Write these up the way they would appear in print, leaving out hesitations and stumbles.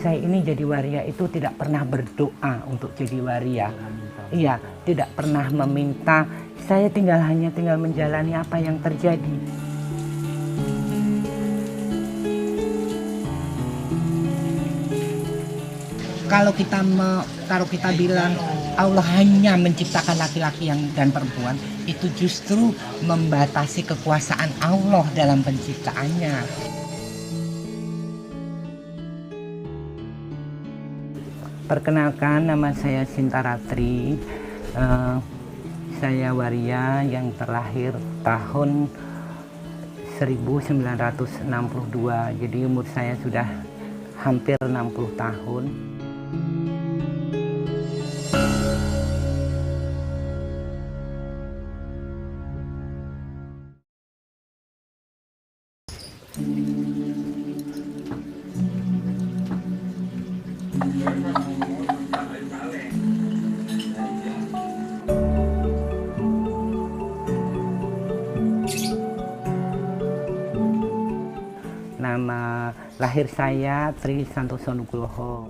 saya ini jadi waria itu tidak pernah berdoa untuk jadi waria. Iya, tidak pernah meminta. Saya hanya tinggal menjalani apa yang terjadi. Kalau kita bilang Allah hanya menciptakan laki-laki dan perempuan, itu justru membatasi kekuasaan Allah dalam penciptaannya. Perkenalkan, nama saya Sinta Ratri. Saya waria yang terlahir tahun 1962. Jadi umur saya sudah hampir 60 tahun. Nama lahir saya Tri Santoso Nugroho.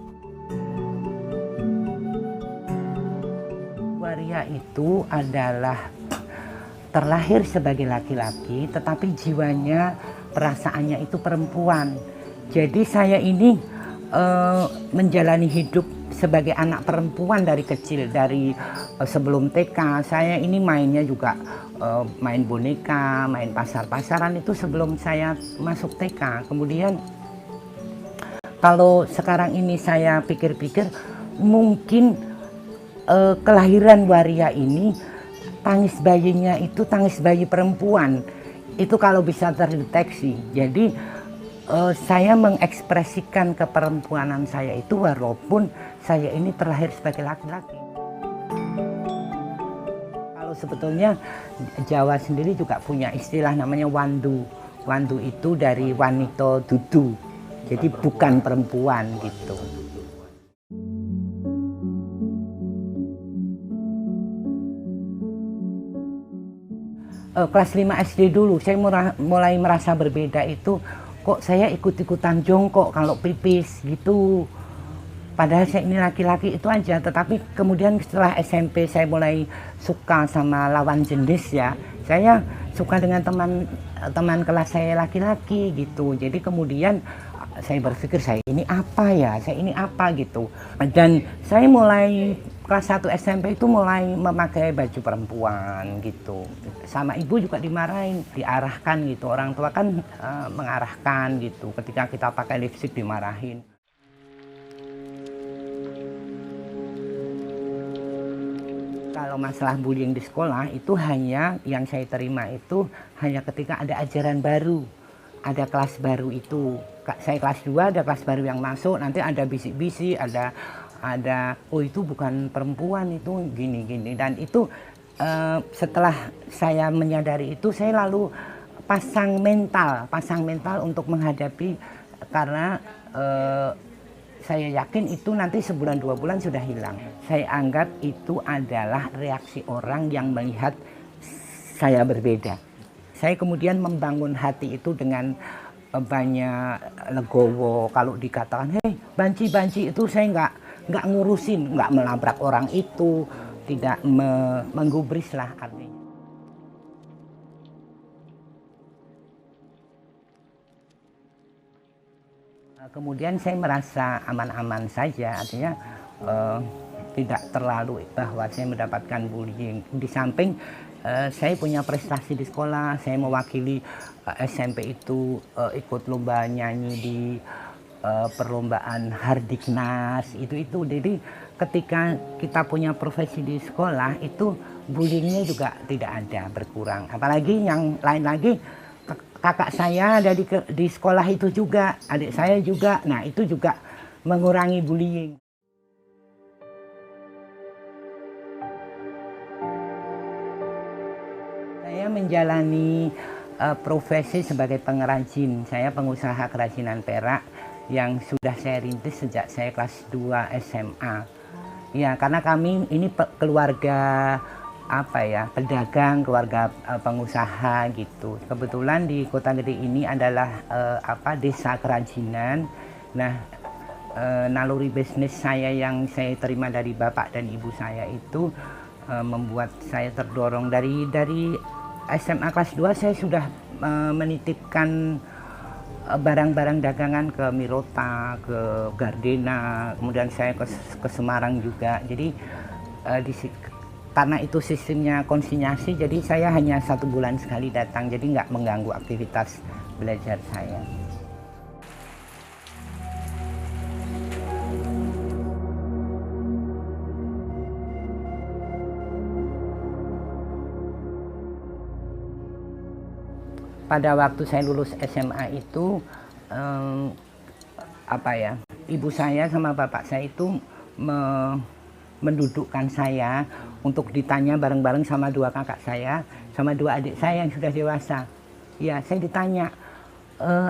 Waria itu adalah terlahir sebagai laki-laki, tetapi jiwanya, perasaannya itu perempuan. Jadi saya ini menjalani hidup sebagai anak perempuan dari kecil, dari sebelum TK. Saya ini mainnya juga main boneka, main pasar-pasaran itu sebelum saya masuk TK. Kemudian kalau sekarang ini saya pikir-pikir, mungkin kelahiran waria ini, tangis bayinya itu tangis bayi perempuan. Itu kalau bisa terdeteksi. Jadi saya mengekspresikan keperempuanan saya itu walaupun saya ini terlahir sebagai laki-laki. Kalau sebetulnya Jawa sendiri juga punya istilah namanya wandu. Wandu itu dari wanita dudu. Jadi bukan perempuan gitu. Kelas 5 SD dulu saya mulai merasa berbeda itu, kok saya ikut-ikutan jongkok kalau pipis gitu. Padahal saya ini laki-laki itu aja, tetapi kemudian setelah SMP saya mulai suka sama lawan jenis ya. Saya suka dengan teman kelas saya laki-laki gitu. Jadi kemudian saya berpikir saya ini apa ya, saya ini apa gitu. Dan saya mulai kelas 1 SMP itu mulai memakai baju perempuan gitu. Sama ibu juga dimarahin, diarahkan gitu. Orang tua kan mengarahkan gitu. Ketika kita pakai lipstik dimarahin. Kalau masalah bullying di sekolah itu hanya yang saya terima itu hanya ketika ada ajaran baru. Ada kelas baru itu. Saya kelas 2 ada kelas baru yang masuk, nanti ada bisik-bisik, ada oh itu bukan perempuan, itu gini-gini. Dan itu setelah saya menyadari itu, saya lalu pasang mental untuk menghadapi, karena saya yakin itu nanti sebulan 2 bulan sudah hilang. Saya anggap itu adalah reaksi orang yang melihat saya berbeda. Saya kemudian membangun hati itu dengan banyak legowo. Kalau dikatakan, hei banci-banci, itu saya nggak ngurusin, nggak melabrak orang itu, tidak menggubris lah artinya. Kemudian saya merasa aman-aman saja, artinya tidak terlalu bahwa saya mendapatkan bullying. Di samping saya punya prestasi di sekolah, saya mewakili SMP itu ikut lomba nyanyi di perlombaan Hardiknas itu. Jadi ketika kita punya profesi di sekolah itu bullyingnya juga tidak ada, berkurang. Apalagi yang lain lagi, kakak saya ada di sekolah itu juga, adik saya juga. Nah itu juga mengurangi bullying. Saya menjalani profesi sebagai pengrajin. Saya pengusaha kerajinan perak yang sudah saya rintis sejak saya kelas 2 SMA. Ya, karena kami ini keluarga pedagang, keluarga pengusaha gitu. Kebetulan di Kota Gede ini adalah desa kerajinan. Nah, naluri bisnis saya yang saya terima dari bapak dan ibu saya itu membuat saya terdorong dari SMA kelas 2 saya sudah menitipkan barang-barang dagangan ke Mirota, ke Gardena, kemudian saya ke Semarang juga. Jadi karena itu sistemnya konsinyasi, jadi saya hanya 1 bulan sekali datang, jadi nggak mengganggu aktivitas belajar saya. Pada waktu saya lulus SMA itu ibu saya sama bapak saya itu mendudukkan saya untuk ditanya bareng-bareng sama 2 kakak saya sama 2 adik saya yang sudah dewasa. Ya, saya ditanya,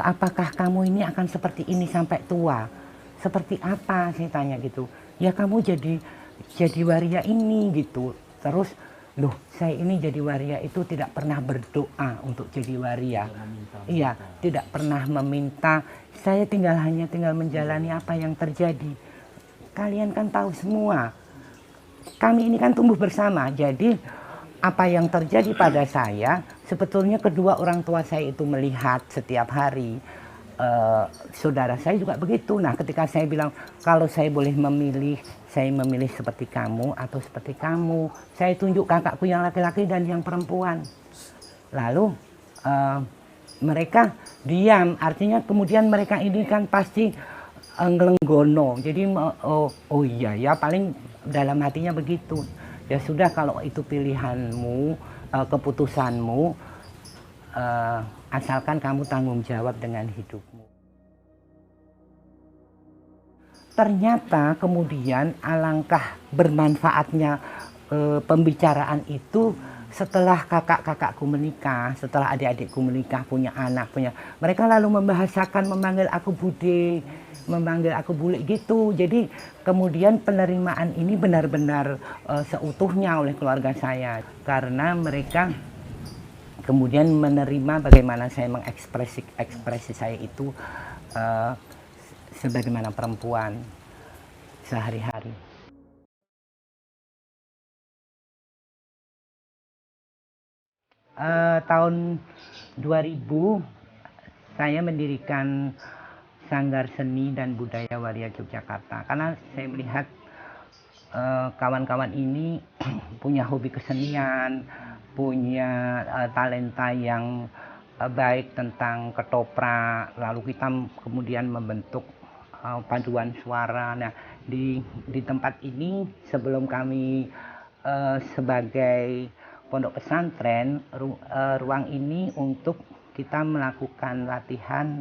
apakah kamu ini akan seperti ini sampai tua? Seperti apa? Saya tanya gitu. Ya kamu jadi waria ini gitu. Terus loh, saya ini jadi waria itu tidak pernah berdoa untuk jadi waria. Iya, tidak pernah meminta. Saya hanya tinggal menjalani apa yang terjadi. Kalian kan tahu semua. Kami ini kan tumbuh bersama. Jadi apa yang terjadi pada saya, sebetulnya kedua orang tua saya itu melihat setiap hari. Saudara saya juga begitu. Nah, ketika saya bilang kalau saya boleh memilih, saya memilih seperti kamu atau seperti kamu. Saya tunjuk kakakku yang laki-laki dan yang perempuan. Lalu mereka diam. Artinya kemudian mereka ini kan pasti ngelenggono. Jadi oh iya ya, paling dalam hatinya begitu. Ya sudah, kalau itu pilihanmu, keputusanmu, asalkan kamu tanggung jawab dengan hidupmu. Ternyata kemudian alangkah bermanfaatnya pembicaraan itu setelah kakak-kakakku menikah, setelah adik-adikku menikah, punya anak, mereka lalu membahasakan memanggil aku Bude, memanggil aku Bule gitu. Jadi kemudian penerimaan ini benar-benar seutuhnya oleh keluarga saya, karena mereka kemudian menerima bagaimana saya mengekspresi saya itu sebagaimana perempuan sehari-hari. Tahun 2000 saya mendirikan Sanggar Seni dan Budaya Waria Yogyakarta, karena saya melihat kawan-kawan ini punya hobi kesenian, punya talenta yang baik tentang ketoprak, lalu kita kemudian membentuk paduan suara. Nah, di tempat ini sebelum kami sebagai pondok pesantren, ruang ini untuk kita melakukan latihan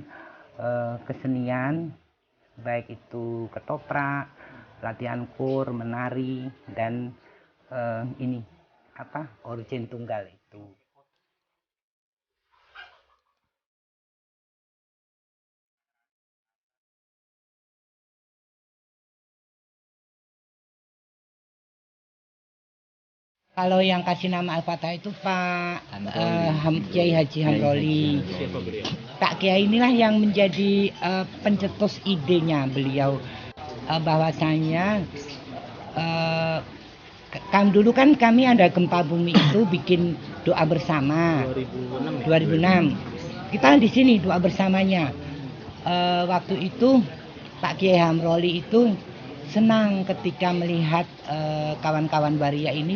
kesenian, baik itu ketoprak, latihan kur, menari, dan orjen tunggal itu. Kalau yang kasih nama Al-Fatah itu Pak Kiai Haji Hamroli. Pak Kiai inilah yang menjadi pencetus idenya beliau, bahwasanya dulu kan kami ada gempa bumi itu bikin doa bersama 2006. Kita di sini doa bersamanya. Waktu itu Pak Kiai Hamroli itu senang ketika melihat kawan-kawan waria ini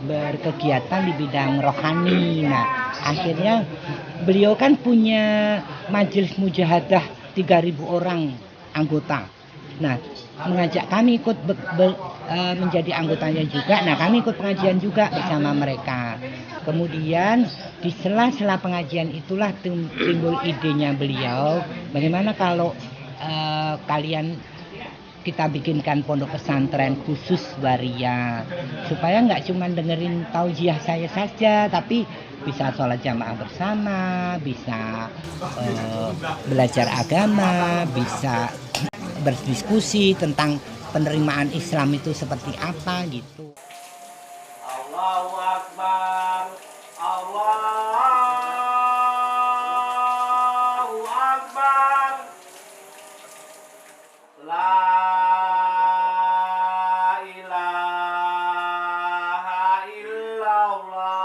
berkegiatan di bidang rohani. Nah, akhirnya beliau kan punya majelis mujahadah 3.000 orang anggota. Nah, mengajak kami ikut menjadi anggotanya juga. Nah, kami ikut pengajian juga bersama mereka. Kemudian di sela-sela pengajian itulah timbul idenya beliau, bagaimana kalau kita bikinkan pondok pesantren khusus waria, supaya nggak cuma dengerin taujiah saya saja, tapi bisa sholat jamaah bersama, bisa belajar agama, bisa berdiskusi tentang penerimaan Islam itu seperti apa gitu. Allahu Akbar, Allahu Akbar. La ilaha illallah.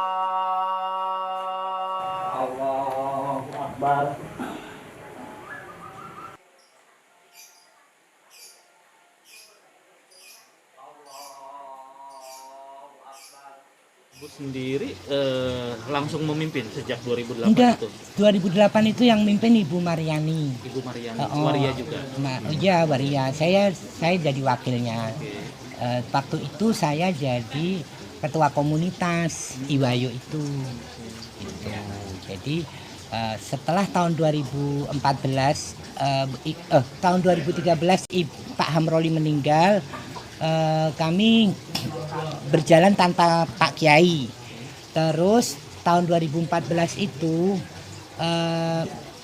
Allahu Akbar. Ibu sendiri langsung memimpin sejak 2008 Enggak, itu. 2008 itu yang mimpin Ibu Mariani. Ibu Mariani, Oh, waria juga. Iya, waria. Saya jadi wakilnya. Oke. Waktu itu saya jadi ketua komunitas Iwayo itu. Gitu. Jadi setelah tahun 2014, tahun 2013 Pak Hamroli meninggal, kami berjalan tanpa Pak Kiai. Terus tahun 2014 itu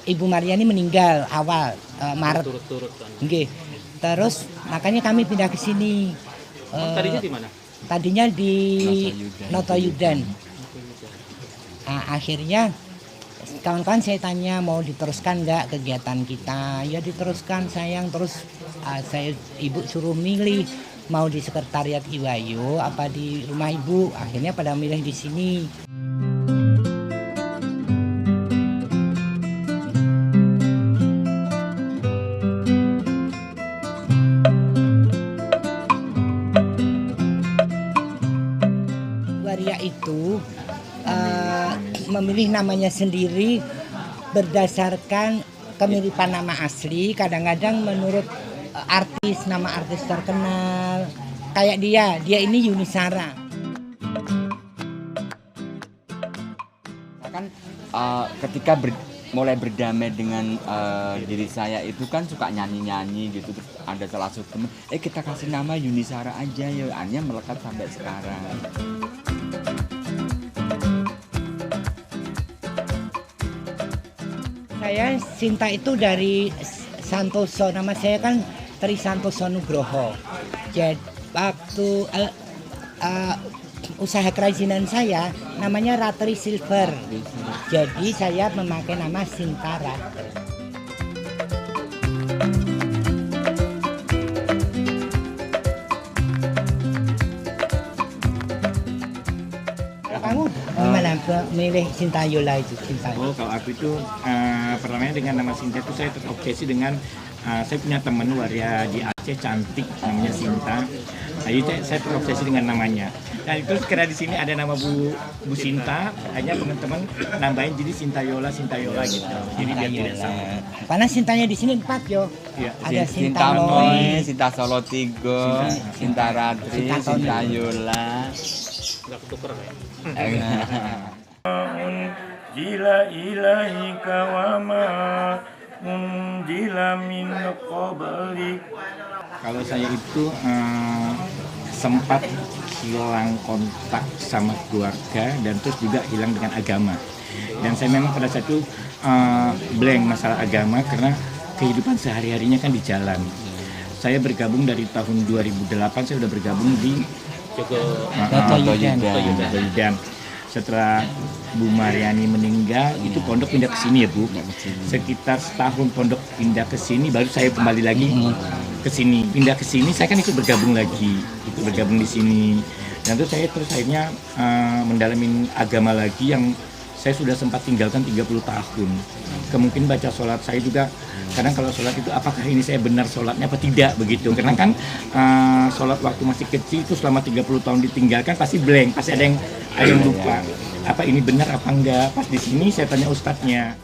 Ibu Mariani meninggal awal Maret. Turut-turut kan. Nggih. Terus makanya kami pindah ke sini. Tadinya di mana? Tadinya di Notoyudan. Akhirnya kawan-kawan saya tanya mau diteruskan nggak kegiatan kita. Ya diteruskan sayang. Terus ibu suruh milih mau di sekretariat Iwayo apa di rumah ibu. Akhirnya pada milih di sini. Waria itu memilih namanya sendiri berdasarkan kemiripan nama asli, kadang-kadang menurut nama artis terkenal. Kayak dia ini Yunisara. Kan ketika mulai berdamai dengan diri saya itu kan suka nyanyi-nyanyi gitu, terus ada salah satu temen, kita kasih nama Yunisara aja ya, akhirnya melekat sampai sekarang. Saya Sinta itu dari Santoso, nama saya kan Tri Santoso Nugroho. Jadi waktu usaha kerajinan saya namanya Ratri Silver. Jadi saya memakai nama Sinta Ratri. Kamu gimana milih Sinta Yola itu? Oh, kalau aku itu pertamanya dengan nama Sinta itu saya terobsesi dengan saya punya teman waria di Aceh cantik namanya Sinta. Jadi saya terobsesi dengan namanya. Dan itu karena di sini ada nama Bu Sinta, hanya teman-teman nambahin jadi Sinta Yola gitu. Jadi biar tidak sama. Karena Sintanya di sini 4 yo. Ya, Ada Sinta Noi, Sinta Solo Tigo, Sinta Ratri, Sinta Yola. Nggak ketuker ya? Jila ilaika wa ma unjila min qablik. Kalau saya itu sempat hilang kontak sama keluarga dan terus juga hilang dengan agama. Dan saya memang pada saat itu blank masalah agama karena kehidupan sehari-harinya kan di jalan. Saya bergabung dari tahun 2008, saya sudah bergabung di Notoyudan. Setelah Bu Mariani meninggal, itu pondok pindah ke sini ya Bu. Sekitar setahun pondok pindah ke sini, baru saya kembali lagi ke sini. Pindah ke sini, saya kan ikut bergabung lagi, di sini. Dan terus saya akhirnya mendalami agama lagi yang saya sudah sempat tinggalkan 30 tahun. Kemungkinan baca sholat saya juga, kadang kalau sholat itu apakah ini saya benar sholatnya apa tidak begitu. Karena kan sholat waktu masih kecil itu selama 30 tahun ditinggalkan pasti blank, pasti ada yang lupa. Apa ini benar apa enggak. Pas di sini saya tanya ustadznya.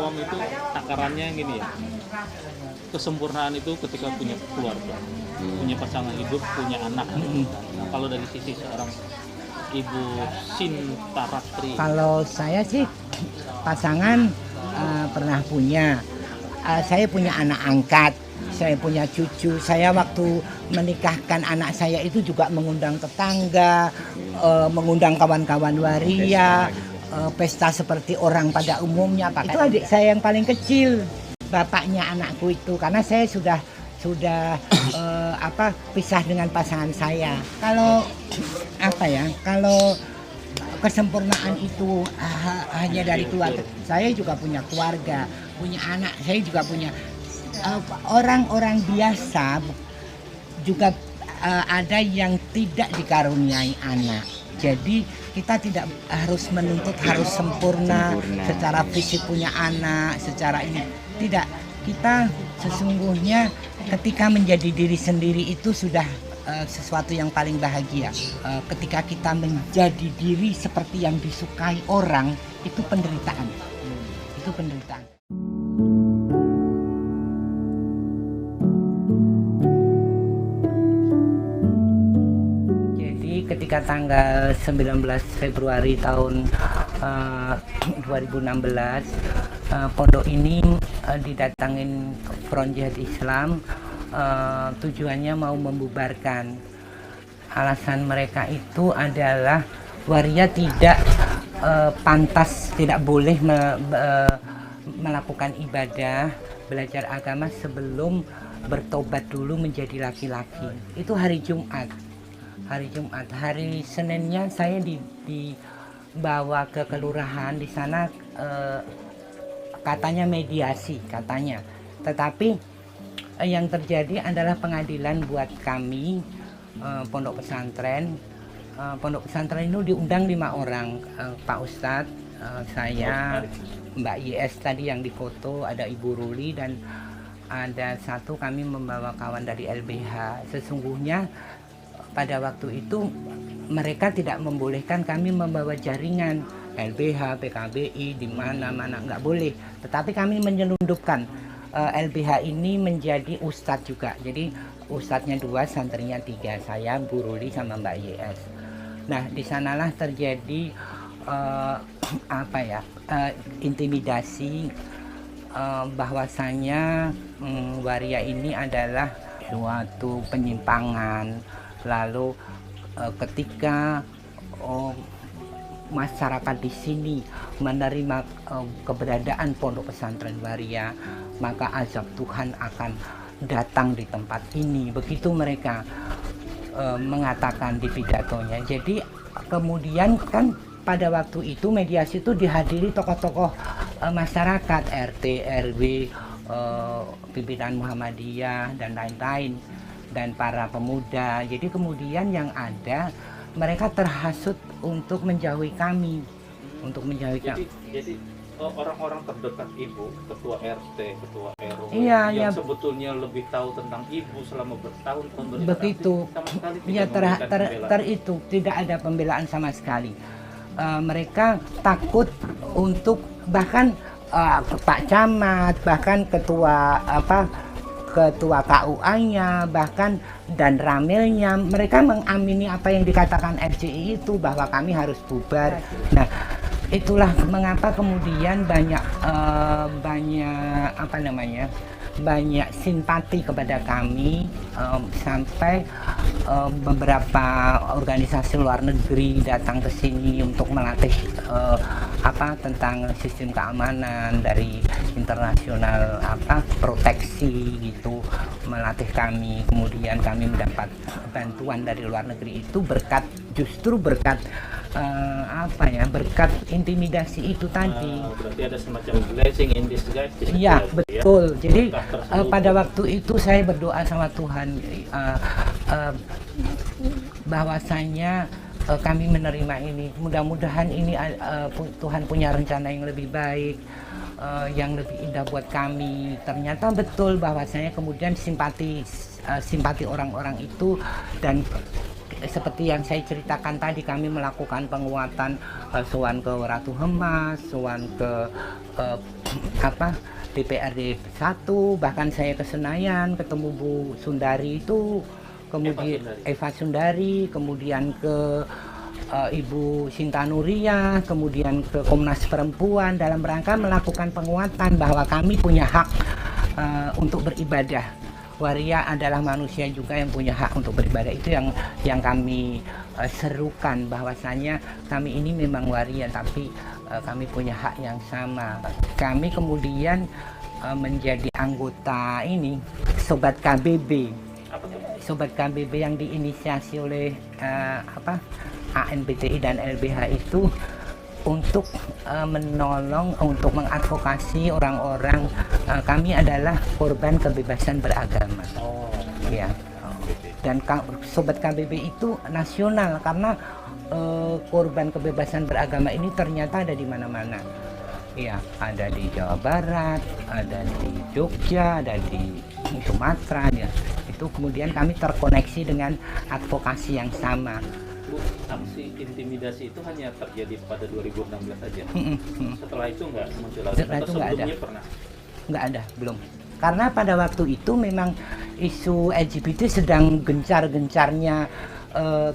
awam itu takarannya gini ya, kesempurnaan itu ketika punya keluarga, punya pasangan hidup, punya anak. Nah, kalau dari sisi seorang Ibu Sinta Ratri, Kalau saya sih pasangan pernah punya. Saya punya anak angkat, saya punya cucu. Saya waktu menikahkan anak saya itu juga mengundang tetangga, mengundang kawan-kawan waria, pesta seperti orang pada umumnya. Itu adik saya yang paling kecil, bapaknya anakku itu, karena saya sudah pisah dengan pasangan saya. Kalau kalau kesempurnaan itu hanya dari keluarga, saya juga punya keluarga, punya anak, saya juga punya orang-orang biasa juga ada yang tidak dikaruniai anak. Jadi kita tidak harus menuntut harus sempurna secara fisik punya anak, secara ini tidak. Kita sesungguhnya ketika menjadi diri sendiri itu sudah sesuatu yang paling bahagia. Ketika kita menjadi diri seperti yang disukai orang, itu penderitaan. Itu penderitaan. Jadi ketika tanggal 19 Februari tahun 2016, pondok ini didatangin Front Jihad Islam. Tujuannya mau membubarkan. Alasan mereka itu adalah waria tidak pantas, tidak boleh melakukan ibadah, belajar agama sebelum bertobat dulu menjadi laki-laki. Itu hari Jumat. Hari Seninnya saya dibawa ke kelurahan. Di sana katanya mediasi, katanya. Tetapi yang terjadi adalah pengadilan buat kami, pondok pesantren. Pondok pesantren itu diundang 5 orang, Pak Ustadz, saya, Mbak YS tadi yang difoto, ada Ibu Ruli, dan ada satu kami membawa kawan dari LBH. Sesungguhnya pada waktu itu mereka tidak membolehkan kami membawa jaringan LBH, PKBI, di mana-mana, nggak boleh. Tetapi kami menyelundupkan. LBH ini menjadi ustadz juga, jadi ustadznya 2, santrinya 3, saya, Bu Ruli, sama Mbak YS. Nah, di sanalah terjadi intimidasi, bahwasanya waria ini adalah suatu penyimpangan. Lalu ketika masyarakat di sini menerima keberadaan pondok pesantren waria, maka azab Tuhan akan datang di tempat ini. Begitu mereka mengatakan di pidatonya. Jadi kemudian kan pada waktu itu mediasi itu dihadiri tokoh-tokoh masyarakat, RT, RW, pimpinan Muhammadiyah dan lain-lain, dan para pemuda. Jadi kemudian yang ada mereka terhasut untuk menjauhi kami, Jadi orang-orang terdekat ibu, ketua RT, ketua RW, yang sebetulnya lebih tahu tentang ibu selama bertahun-tahun begitu, sama sekali ya tidak tidak ada pembelaan sama sekali. Mereka takut untuk bahkan Pak Camat, bahkan ketua KUA-nya, bahkan dan ramilnya, mereka mengamini apa yang dikatakan FCI itu, bahwa kami harus bubar. Nah, itulah mengapa kemudian banyak banyak simpati kepada kami, sampai beberapa organisasi luar negeri datang ke sini untuk melatih tentang sistem keamanan dari internasional, proteksi gitu, melatih kami. Kemudian kami mendapat bantuan dari luar negeri itu justru berkat berkat intimidasi itu tadi. Berarti ada semacam blessing in disguise. Iya, betul. Jadi pada waktu itu saya berdoa sama Tuhan, bahwasanya kami menerima ini. Mudah-mudahan ini Tuhan punya rencana yang lebih baik, yang lebih indah buat kami. Ternyata betul bahwasanya kemudian simpati orang-orang itu, dan seperti yang saya ceritakan tadi, kami melakukan penguatan, sowan ke Ratu Hemas, sowan ke DPRD 1, bahkan saya ke Senayan ketemu Bu Sundari itu, kemudian Eva Sundari, kemudian ke Ibu Sinta Nuria, kemudian ke Komnas Perempuan dalam rangka melakukan penguatan bahwa kami punya hak untuk beribadah. Waria adalah manusia juga yang punya hak untuk beribadah. Itu yang kami serukan, bahwasanya kami ini memang waria tapi kami punya hak yang sama. Kami kemudian menjadi anggota ini Sobat KBB. Sobat KBB yang diinisiasi oleh ANPTI dan LBH itu untuk menolong, untuk mengadvokasi orang-orang. Kami adalah korban kebebasan beragama. Ya. Dan Sobat KBB itu nasional karena korban kebebasan beragama ini ternyata ada di mana-mana. Ya, ada di Jawa Barat, ada di Jogja, ada di Sumatera. Ya. Itu kemudian kami terkoneksi dengan advokasi yang sama. Bu, aksi intimidasi itu hanya terjadi pada 2016 saja. Setelah itu nggak muncul lagi? Setelah itu nggak ada. Pernah? Nggak ada, belum. Karena pada waktu itu memang isu LGBT sedang gencar-gencarnya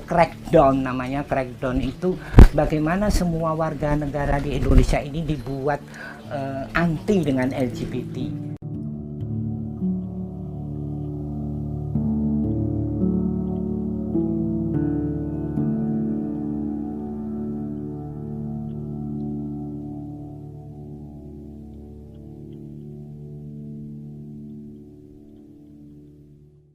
crackdown, namanya crackdown itu bagaimana semua warga negara di Indonesia ini dibuat anti dengan LGBT.